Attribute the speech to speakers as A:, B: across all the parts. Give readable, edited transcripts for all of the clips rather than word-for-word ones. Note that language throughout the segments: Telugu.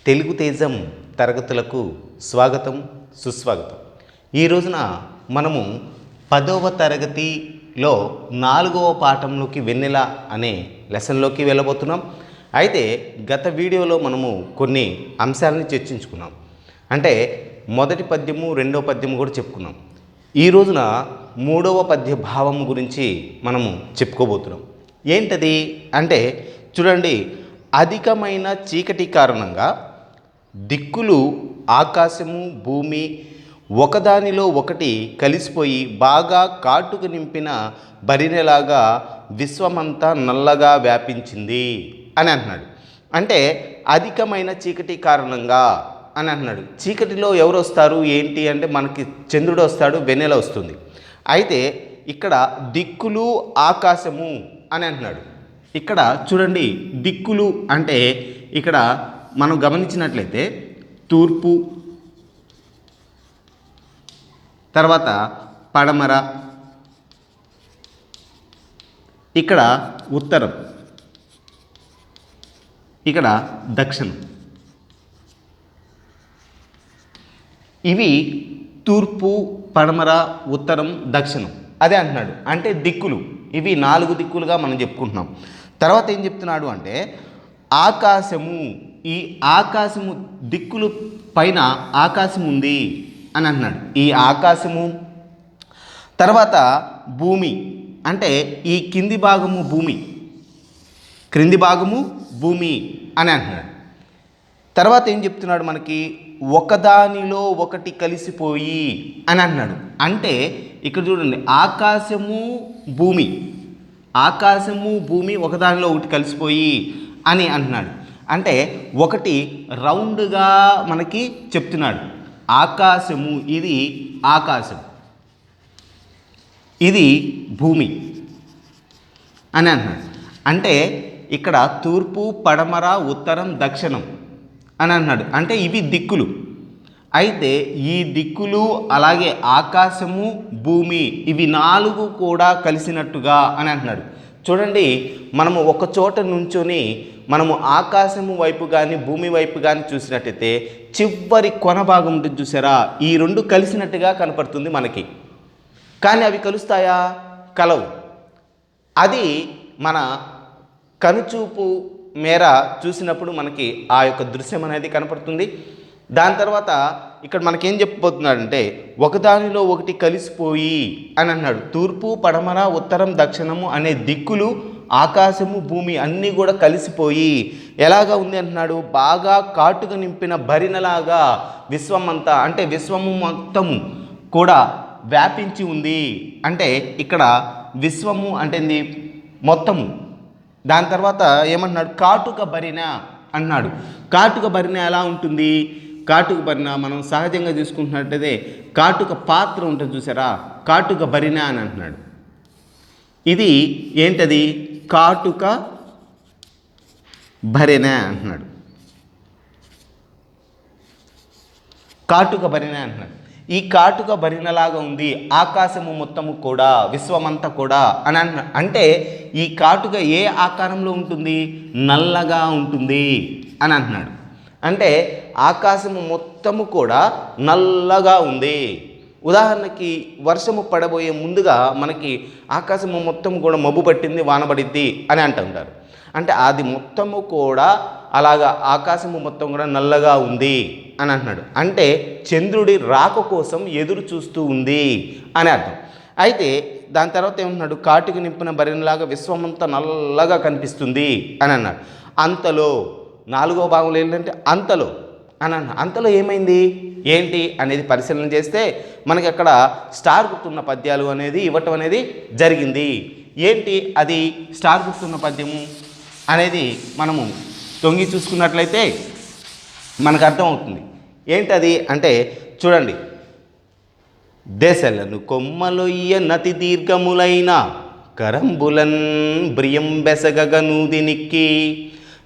A: తెలుగు తేజం తరగతులకు స్వాగతం సుస్వాగతం. ఈ రోజున మనము 10వ తరగతిలో 4వ పాఠంలోకి వెన్నెల అనే లెసన్లోకి వెళ్ళబోతున్నాం. అయితే గత వీడియోలో మనము కొన్ని అంశాలను చర్చించుకున్నాం. అంటే మొదటి పద్యము రెండవ పద్యము కూడా చెప్పుకున్నాం. ఈ రోజున 3వ పద్య భావం గురించి మనము చెప్పుకోబోతున్నాం. ఏంటది అంటే చూడండి, అధికమైన చీకటి కారణంగా దిక్కులు ఆకాశము భూమి ఒకదానిలో ఒకటి కలిసిపోయి బాగా కాటుక నింపిన బరినెలాగా విశ్వమంతా నల్లగా వ్యాపించింది అని అంటున్నాడు. అంటే అధికమైన చీకటి కారణంగా అని అంటున్నాడు. చీకటిలో ఎవరు వస్తారు ఏంటి అంటే మనకి చంద్రుడు వస్తాడు, వెన్నెల వస్తుంది. అయితే ఇక్కడ దిక్కులు ఆకాశము అని అంటున్నాడు. ఇక్కడ చూడండి, దిక్కులు అంటే ఇక్కడ మనం గమనించినట్లయితే తూర్పు, తర్వాత పడమర, ఇక్కడ ఉత్తరం, ఇక్కడ దక్షిణం. ఇవి తూర్పు, పడమర, ఉత్తరం, దక్షిణం. అదే అంటున్నాడు. అంటే దిక్కులు ఇవి 4 దిక్కులుగా మనం చెప్పుకుంటున్నాం. తర్వాత ఏం చెప్తున్నాడు అంటే ఆకాశము, ఈ ఆకాశము దిక్కులు పైన ఆకాశం ఉంది అని అంటున్నాడు. ఈ ఆకాశము, తర్వాత భూమి అంటే ఈ కింది భాగము భూమి, క్రింది భాగము భూమి అని అంటున్నాడు. తర్వాత ఏం చెప్తున్నాడు మనకి, ఒకదానిలో ఒకటి కలిసిపోయి అని అంటున్నాడు. అంటే ఇక్కడ చూడండి, ఆకాశము భూమి, ఆకాశము భూమి ఒకదానిలో ఒకటి కలిసిపోయి అని అంటున్నాడు. అంటే ఒకటి రౌండ్గా మనకి చెప్తున్నాడు. ఆకాశము, ఇది ఆకాశం, ఇది భూమి అని అంటున్నాడు. అంటే ఇక్కడ తూర్పు, పడమర, ఉత్తరం, దక్షిణం అని అంటున్నాడు. అంటే ఇవి దిక్కులు. అయితే ఈ దిక్కులు అలాగే ఆకాశము భూమి ఇవి 4 కూడా కలిసినట్టుగా అని అంటున్నాడు. చూడండి, మనము ఒక చోట నుంచొని మనము ఆకాశము వైపు కానీ భూమి వైపు కానీ చూసినట్టయితే చివరి కొన భాగం ఉంటుంది చూసారా, ఈ 2 కలిసినట్టుగా కనపడుతుంది మనకి. కానీ అవి కలుస్తాయా? కలవు. అది మన కనుచూపు మేర చూసినప్పుడు మనకి ఆ యొక్క దృశ్యం అనేది కనపడుతుంది. దాని తర్వాత ఇక్కడ మనకేం చెప్పబోతున్నాడంటే ఒకదానిలో ఒకటి కలిసిపోయి అని అన్నాడు. తూర్పు, పడమర, ఉత్తరం, దక్షిణము అనే దిక్కులు ఆకాశము భూమి అన్నీ కూడా కలిసిపోయి ఎలాగా ఉంది అంటున్నాడు, బాగా కాటుగా నింపిన భరినలాగా విశ్వమంతా, అంటే విశ్వము మొత్తము కూడా వ్యాపించి ఉంది. అంటే ఇక్కడ విశ్వము అంటే మొత్తము. దాని తర్వాత ఏమంటున్నాడు, కాటుక భరిన అన్నాడు. కాటుక భరిన ఎలా ఉంటుంది? కాటుక భరిన మనం సహజంగా చూసుకుంటున్నట్టయితే కాటుక పాత్ర ఉంటుంది చూసారా, కాటుక భరిన అని అంటున్నాడు. ఇది ఏంటది? కాటుక భరిన అంటున్నాడు. కాటుక భరిన అంటున్నాడు. ఈ కాటుక భరినలాగా ఉంది ఆకాశము మొత్తము కూడా, విశ్వమంతా కూడా అని అంటే ఈ కాటుక ఏ ఆకారంలో ఉంటుంది? నల్లగా ఉంటుంది అని అంటున్నాడు. అంటే ఆకాశము మొత్తము కూడా నల్లగా ఉంది. ఉదాహరణకి వర్షము పడబోయే ముందుగా మనకి ఆకాశము మొత్తం కూడా మబ్బు పట్టింది, వానబడిద్ది అని అంటుంటారు. అంటే అది మొత్తము కూడా అలాగా ఆకాశము మొత్తం కూడా నల్లగా ఉంది అని అంటున్నాడు. అంటే చంద్రుడి రాక కోసం ఎదురు చూస్తూ ఉంది అని అర్థం. అయితే దాని తర్వాత ఏమంటున్నాడు, కాటుక నింపిన బరినలాగా విశ్వమంతా నల్లగా కనిపిస్తుంది అని అన్నాడు. అంతలో 4వ భాగంలో ఏంటంటే అంతలో అని అన్న. అంతలో ఏమైంది ఏంటి అనేది పరిశీలన చేస్తే మనకి అక్కడ స్టార్ గుర్తున్న పద్యాలు అనేది ఇవ్వటం అనేది జరిగింది. ఏంటి అది స్టార్ గుర్తున్న పద్యము అనేది మనము తొంగి చూసుకున్నట్లయితే మనకు అర్థమవుతుంది. ఏంటది అంటే చూడండి, దశలను కొమ్మలొయ్య నతి దీర్ఘములైన కరంబులన్ బ్రియం బెసగగనూది నిక్కి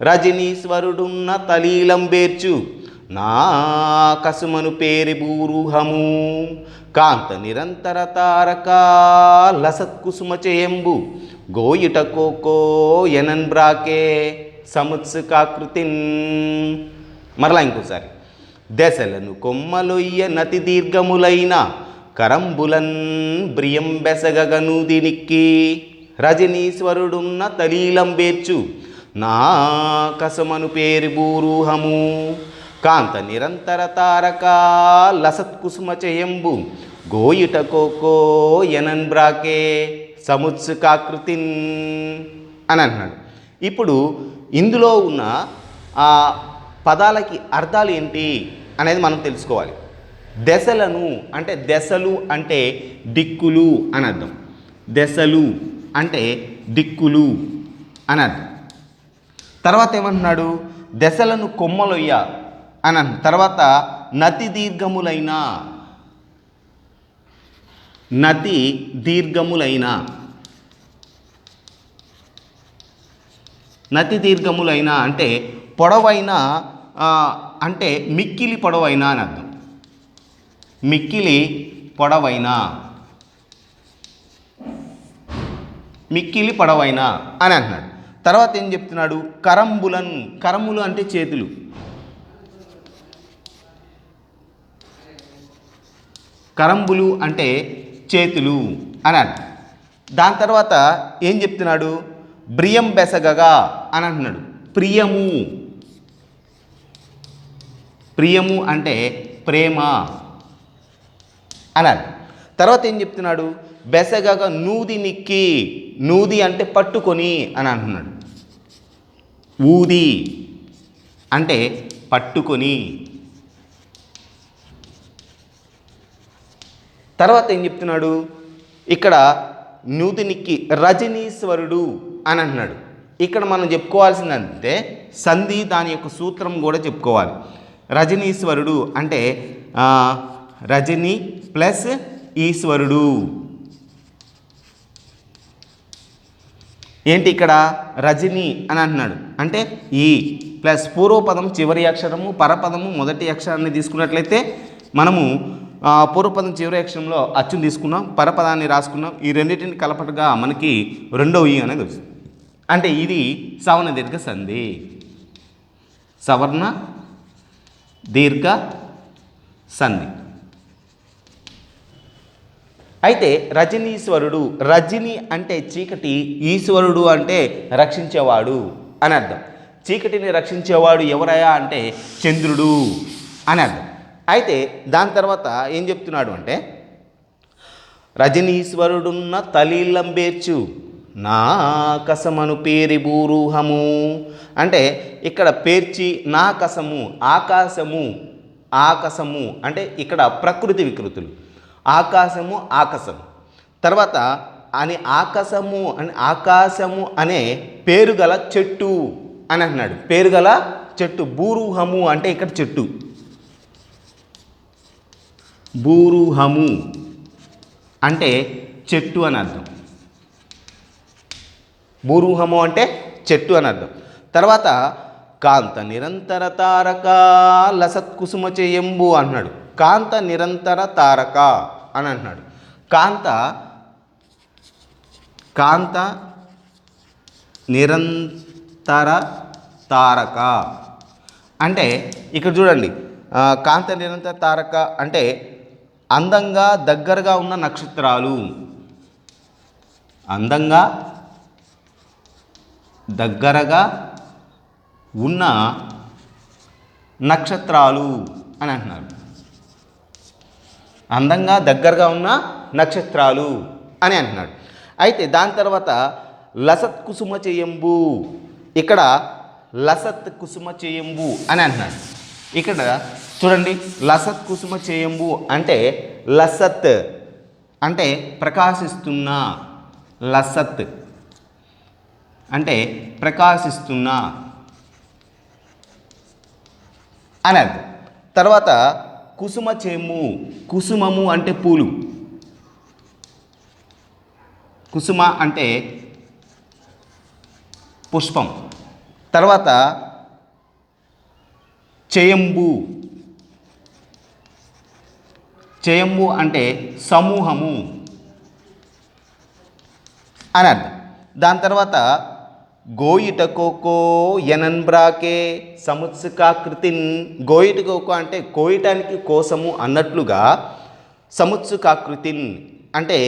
A: రజనీశ్వరుడున్న తలీలం బేర్చు నా కసుమను పేరి బూరుహము కాంత నిరంతర తారక లసత్కుసుమ చేయంబు గోయిట కోకో ఎనన్ బ్రాకే సముత్సుకాకృతిన్ మరలా ఇంకోసారి. దశలను కొమ్మలొయ్య నతి దీర్ఘములైన కరంబులన్ బ్రియం బెసగగనుదినికి రజనీశ్వరుడున్న తలీలంబేర్చు నా కసమను పేరు బూరుహము కాంత నిరంతర తారక లసత్కుసుమ చేయంబు గోయిట కోకో ఎనన్ బ్రాకే సముత్సుకాకృతిన్ అని అంటున్నాడు. ఇప్పుడు ఇందులో ఉన్న ఆ పదాలకి అర్థాలు ఏంటి అనేది మనం తెలుసుకోవాలి. దశలను అంటే దశలు అంటే దిక్కులు అని అర్థం. దశలు అంటే దిక్కులు అని అర్థం. తర్వాత ఏమంటున్నాడు? దశలను కొమ్మలొయ్య అని అంట. తర్వాత నతి దీర్ఘములైన, నతి దీర్ఘములైన, నతి దీర్ఘములైన అంటే పొడవైన, అంటే మిక్కిలి పొడవైన అని అర్థం. మిక్కిలి పొడవైన, మిక్కిలి పొడవైన అని అంటున్నాడు. తర్వాత ఏం చెప్తున్నాడు? కరంబులన్, కరములు అంటే చేతులు, కరంబులు అంటే చేతులు అని అర్థం. దాని తర్వాత ఏం చెప్తున్నాడు? బ్రియం బెసగగా అని అంటున్నాడు. ప్రియము, ప్రియము అంటే ప్రేమ అని అర్థం. తర్వాత ఏం చెప్తున్నాడు? బెసగగా నూది నిక్కి, నూది అంటే పట్టుకొని అని అంటున్నాడు. ఊది అంటే పట్టుకొని. తర్వాత ఏం చెప్తున్నాడు? ఇక్కడ నూతినికి రజనీశ్వరుడు అని అంటున్నాడు. ఇక్కడ మనం చెప్పుకోవాల్సిందంటే సంధి, దాని యొక్క సూత్రం కూడా చెప్పుకోవాలి. రజనీశ్వరుడు అంటే రజని ప్లస్ ఈశ్వరుడు. ఏంటి ఇక్కడ రజని అని అంటున్నాడు అంటే ఈ ప్లస్ పూర్వపదం చివరి అక్షరము, పరపదము మొదటి అక్షరాన్ని తీసుకున్నట్లయితే మనము పూర్వపదం చివరి అక్షరంలో అచ్చును తీసుకున్నాం, పరపదాన్ని రాసుకున్నాం. ఈ రెండింటిని కలపటగా మనకి రెండవ ఈ అనేది వస్తుంది. అంటే ఇది సవర్ణ దీర్ఘ సంధి. సవర్ణ దీర్ఘ సంధి. అయితే రజనీశ్వరుడు, రజని అంటే చీకటి, ఈశ్వరుడు అంటే రక్షించేవాడు అని అర్థం. చీకటిని రక్షించేవాడు ఎవరయ్యా అంటే చంద్రుడు అని అర్థం. అయితే దాని తర్వాత ఏం చెప్తున్నాడు అంటే రజనీశ్వరుడున్న తలీలంబేర్చు నా కసమను పేరి బూరుహము అంటే ఇక్కడ పేర్చి నా కసము, ఆకాశము, ఆకాశము అంటే ఇక్కడ ప్రకృతి వికృతులు, ఆకాశము ఆకాశము. తర్వాత అని ఆకాశము అని ఆకాశము అనే పేరు గల చెట్టు అని అంటున్నాడు. పేరు గల చెట్టు. బూరుహము అంటే ఇక్కడ చెట్టు. బూరుహము అంటే చెట్టు అని అర్థం. బూరుహము అంటే చెట్టు అని అర్థం. తర్వాత కాంత నిరంతర తారక లసత్కుసుమ చేయంబు అంటున్నాడు. కాంత నిరంతర తారక అని అంటున్నాడు. కాంత, కాంత నిరంతర తారక అంటే ఇక్కడ చూడండి, కాంత నిరంతర తారక అంటే అందంగా దగ్గరగా ఉన్న నక్షత్రాలు, అందంగా దగ్గరగా ఉన్న నక్షత్రాలు అని అంటున్నారు. అందంగా దగ్గరగా ఉన్న నక్షత్రాలు అని అంటున్నాడు. అయితే దాని తర్వాత లసత్ కుసుమ చేయంబు, ఇక్కడ లసత్ కుసుమ చేయంబు అని అంటున్నాడు. ఇక్కడ చూడండి, లసత్ కుసుమ చేయంబు అంటే లసత్ అంటే ప్రకాశిస్తున్న, లసత్ అంటే ప్రకాశిస్తున్న అని అర్థం. తర్వాత కుసుమ చేము, కుసుమము అంటే పూలు, కుసుమ అంటే పుష్పం. తర్వాత చేయంబు, చేయంబు అంటే సమూహము అని అర్థం. దాని తర్వాత గోయిటకోకో యనన్బ్రాకే సముత్సుకాకృతిన్. గోయిటకోకో అంటే కోయటానికి కోసము అన్నట్లుగా, సముత్సుకాకృతిన్ అంటే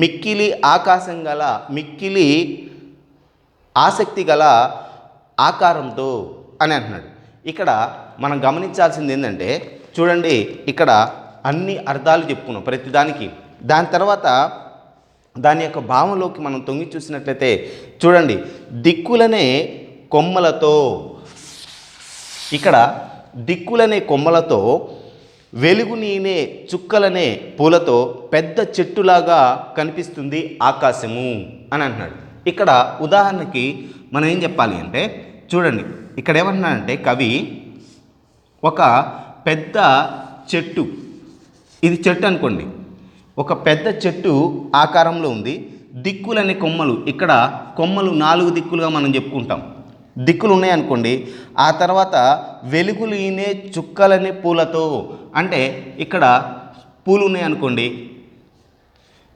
A: మిక్కిలి ఆకాశం గల, మిక్కిలి ఆసక్తి గల ఆకారంతో అని అంటున్నాడు. ఇక్కడ మనం గమనించాల్సింది ఏంటంటే, చూడండి ఇక్కడ అన్ని అర్థాలు చెప్పుకున్నాం ప్రతిదానికి. దాని తర్వాత దాని యొక్క భావంలోకి మనం తొంగి చూసినట్లయితే చూడండి, దిక్కులనే కొమ్మలతో, ఇక్కడ దిక్కులనే కొమ్మలతో, వెలుగు నీనే చుక్కలనే పూలతో పెద్ద చెట్టులాగా కనిపిస్తుంది ఆకాశము అని అంటున్నాడు. ఇక్కడ ఉదాహరణకి మనం ఏం చెప్పాలి అంటే, చూడండి ఇక్కడ ఏమంటున్నాడంటే కవి, ఒక పెద్ద చెట్టు, ఇది చెట్టు అనుకోండి, ఒక పెద్ద చెట్టు ఆకారంలో ఉంది. దిక్కులనే కొమ్మలు, ఇక్కడ కొమ్మలు 4 దిక్కులుగా మనం చెప్పుకుంటాం, దిక్కులు ఉన్నాయనుకోండి. ఆ తర్వాత వెలుగులీనే చుక్కలనే పూలతో, అంటే ఇక్కడ పూలు ఉన్నాయనుకోండి,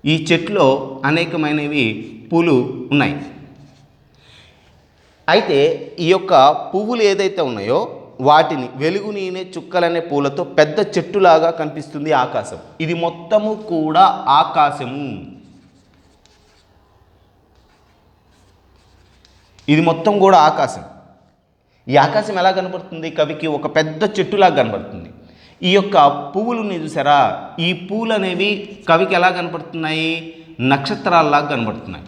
A: ఈ చెట్టులో అనేకమైనవి పూలు ఉన్నాయి. అయితే ఈ యొక్క పువ్వులు ఏదైతే ఉన్నాయో వాటిని వెలుగునీనే చుక్కలనే పూలతో పెద్ద చెట్టులాగా కనిపిస్తుంది ఆకాశం. ఇది మొత్తము కూడా ఆకాశము, ఇది మొత్తం కూడా ఆకాశం. ఈ ఆకాశం ఎలా కనబడుతుంది కవికి? ఒక పెద్ద చెట్టులాగా కనబడుతుంది. ఈ యొక్క పువ్వులని చూసారా, ఈ పూలు అనేవి కవికి ఎలా కనబడుతున్నాయి? నక్షత్రాల్లాగా కనబడుతున్నాయి,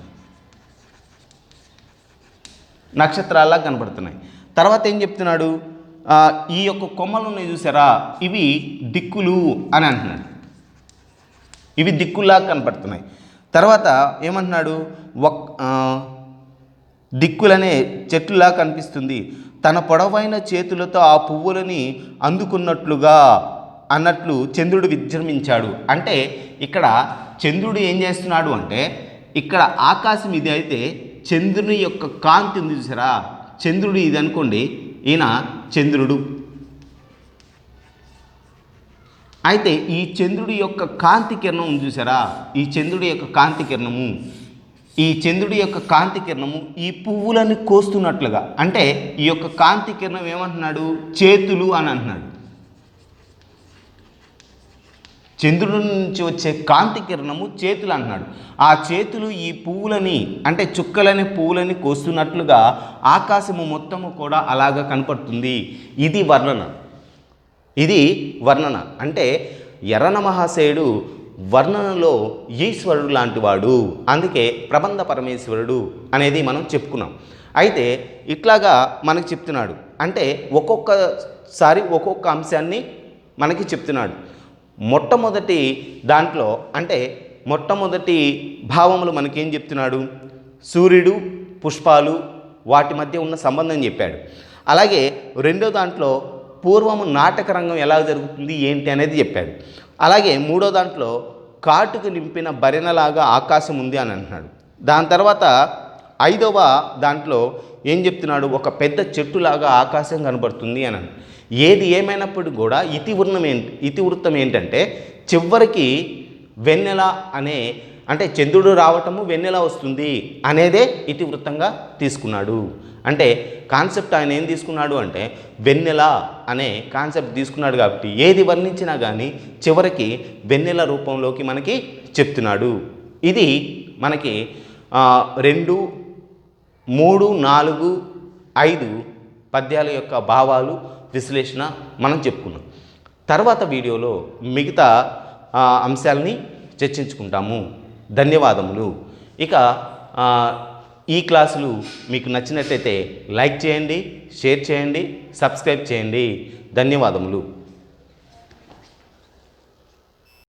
A: నక్షత్రాల్లాగా కనబడుతున్నాయి. తర్వాత ఏం చెప్తున్నాడు, ఈ యొక్క కొమ్మలు ఉన్నాయి చూసారా, ఇవి దిక్కులు అని అంటున్నాడు, ఇవి దిక్కుల్లాగా కనపడుతున్నాయి. తర్వాత ఏమంటున్నాడు, దిక్కులనే చెట్టులా కనిపిస్తుంది, తన పొడవైన చేతులతో ఆ పువ్వులని అందుకున్నట్లుగా అన్నట్లు చంద్రుడు విజృంభించాడు. అంటే ఇక్కడ చంద్రుడు ఏం చేస్తున్నాడు అంటే, ఇక్కడ ఆకాశం ఇది అయితే చంద్రుని యొక్క కాంతి ఉంది చూసారా, చంద్రుడు ఇది అనుకోండి, ఈయన చంద్రుడు. అయితే ఈ చంద్రుడి యొక్క కాంతి కిరణం ఉంది చూసారా, ఈ చంద్రుడి యొక్క కాంతి కిరణము, ఈ చంద్రుడి యొక్క కాంతి కిరణము ఈ పువ్వులను కోస్తున్నట్లుగా, అంటే ఈ యొక్క కాంతి కిరణం ఏమంటున్నాడు, చేతులు అని అంటున్నాడు. చంద్రుడి నుంచి వచ్చే కాంతి కిరణము చేతులు అంటున్నాడు. ఆ చేతులు ఈ పువ్వులని, అంటే చుక్కలని పువ్వులని కోస్తున్నట్లుగా ఆకాశము మొత్తము కూడా అలాగా కనపడుతుంది. ఇది వర్ణన, ఇది వర్ణన. అంటే యరన మహాశయుడు వర్ణనలో ఈశ్వరుడు లాంటివాడు, అందుకే ప్రబంధ పరమేశ్వరుడు అనేది మనం చెప్పుకున్నాం. అయితే ఇట్లాగా మనకి చెప్తున్నాడు, అంటే ఒక్కొక్కసారి ఒక్కొక్క అంశాన్ని మనకి చెప్తున్నాడు. మొట్టమొదటి దాంట్లో, అంటే మొట్టమొదటి భావములు మనకేం చెప్తున్నాడు, సూర్యుడు, పుష్పాలు, వాటి మధ్య ఉన్న సంబంధం చెప్పాడు. అలాగే రెండో దాంట్లో పూర్వము నాటక రంగం ఎలా జరుగుతుంది ఏంటి అనేది చెప్పాడు. అలాగే మూడో దాంట్లో కాటుకు నింపిన బరెనలాగా ఆకాశం ఉంది అని అంటున్నాడు. దాని తర్వాత ఐదవ దాంట్లో ఏం చెప్తున్నాడు, ఒక పెద్ద చెట్టులాగా ఆకాశం కనబడుతుంది అని. ఏది ఏమైనప్పుడు కూడా ఇతివృత్తం ఏంటంటే, చివరికి వెన్నెల అనే, అంటే చంద్రుడు రావటము వెన్నెల వస్తుంది అనేదే ఇతివృత్తంగా తీసుకున్నాడు. అంటే కాన్సెప్ట్ ఆయన ఏం తీసుకున్నాడు అంటే వెన్నెల అనే కాన్సెప్ట్ తీసుకున్నాడు. కాబట్టి ఏది వర్ణించినా కానీ చివరికి వెన్నెల రూపంలోకి మనకి చెప్తున్నాడు. ఇది మనకి 2, 3, 4, 5 పద్యాల యొక్క భావాలు, విశ్లేషణ మనం చెప్పుకున్నాం. తర్వాత వీడియోలో మిగతా అంశాలని చర్చించుకుంటాము. ధన్యవాదములు. ఇక ఈ క్లాసులు మీకు నచ్చినట్లయితే లైక్ చేయండి, షేర్ చేయండి, సబ్స్క్రైబ్ చేయండి. ధన్యవాదములు.